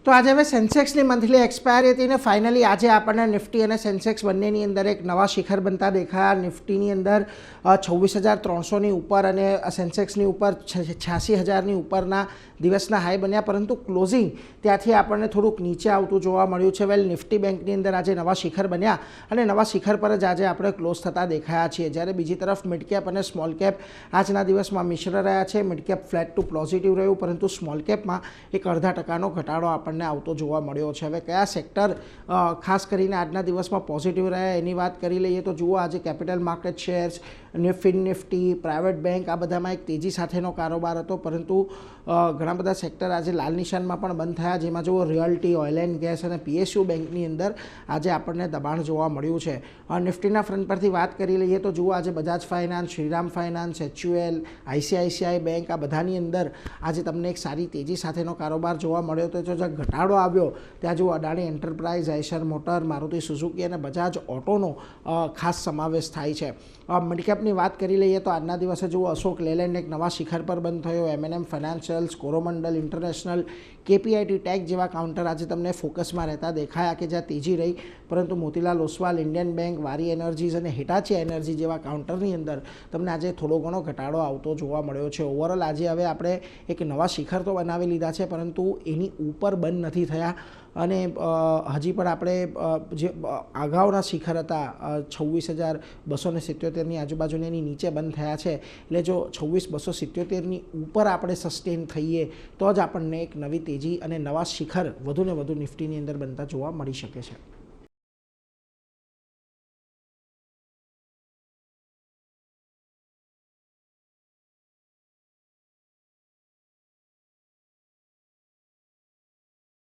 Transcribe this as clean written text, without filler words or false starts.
તો આજે હવે સેન્સેક્સની મંથલી એક્સપાયરી હતી ને ફાઇનલી આજે આપણને નિફ્ટી અને સેન્સેક્સ બંનેની અંદર એક નવા શિખર બનતા દેખાયા. નિફ્ટીની અંદર 26,300ની ઉપર અને સેન્સેક્સની ઉપર 86,000ની ઉપરના દિવસના હાઈ બન્યા, પરંતુ ક્લોઝિંગ ત્યાંથી આપણને થોડુંક નીચે આવતું જોવા મળ્યું છે. વેલ, નિફ્ટી બેંકની અંદર આજે નવા શિખર બન્યા અને નવા શિખર પર જ આજે આપણે ક્લોઝ થતા દેખાયા છીએ. જ્યારે બીજી તરફ મિડ કેપ અને સ્મોલ કેપ આજના દિવસમાં મિશ્ર રહ્યા છે. Mid cap flat to positive રહ્યું, પરંતુ સ્મોલ કેપમાં એક 0.5% ઘટાડો આપણને આવતો જોવા મળ્યો છે. હવે કયા સેક્ટર ખાસ કરીને આજના દિવસમાં પોઝિટિવ રહ્યા એની વાત કરી લઈએ તો જુઓ, આજે capital market shares, Nifty, private bank આ બધામાં એક તેજી સાથેનો કારોબાર હતો, પરંતુ ઘણા બધા સેક્ટર આજે લાલ નિશાનમાં પણ બંધ થયા, જેમાં જુઓ રિયલ્ટી, ઓઇલ એન્ડ ગેસ અને પીએસયુ બેંકની અંદર આજે આપણને દબાણ જોવા મળ્યું છે. નિફ્ટીના ફ્રન્ટ પરથી વાત કરી લઈએ તો જુઓ, આજે Bajaj finance, Shriram finance, HUL, ICICI bank આ બધાની અંદર આજે તમને એક સારી તેજી સાથેનો કારોબાર જોવા મળ્યો હતો. જો ઘટાડો આવ્યો ત્યાં જુઓ Adani enterprise, Eicher motor, Maruti Suzuki અને બજાજ ઓટોનો ખાસ સમાવેશ થાય છે. મિડકેપની વાત કરી લઈએ તો આજના દિવસે જુઓ અશોક લેલેન્ડ એક નવા શિખર પર બંધ થયો. M&M financials, Coromandel international, KPIT tech જેવા કાઉન્ટર આજે તમને ફોકસમાં રહેતા દેખાયા કે જ્યાં તેજી રહી, પરંતુ મોતીલાલ ઓસ્વાલ, ઇન્ડિયન બેંક, વારી એનર્જીઝ અને હિટાચી એનર્જી જેવા કાઉન્ટરની અંદર તમને આજે થોડો ઘણો ઘટાડો આવતો જોવા મળ્યો છે. ઓવરઓલ આજે હવે આપણે એક નવા શિખર તો બનાવી લીધા છે, પરંતુ એની ઉપર બંધ નથી થયા અને હજી પણ આપણે જે અગાઉના શિખર હતા 26,277ની આજુબાજુની એની નીચે બંધ થયા છે. એટલે જો 26,277ની ઉપર આપણે સસ્ટેન થઈએ તો જ આપણને એક નવી તેજી અને નવા શિખર વધુને વધુ નિફ્ટીની અંદર બનતા જોવા મળી શકે છે.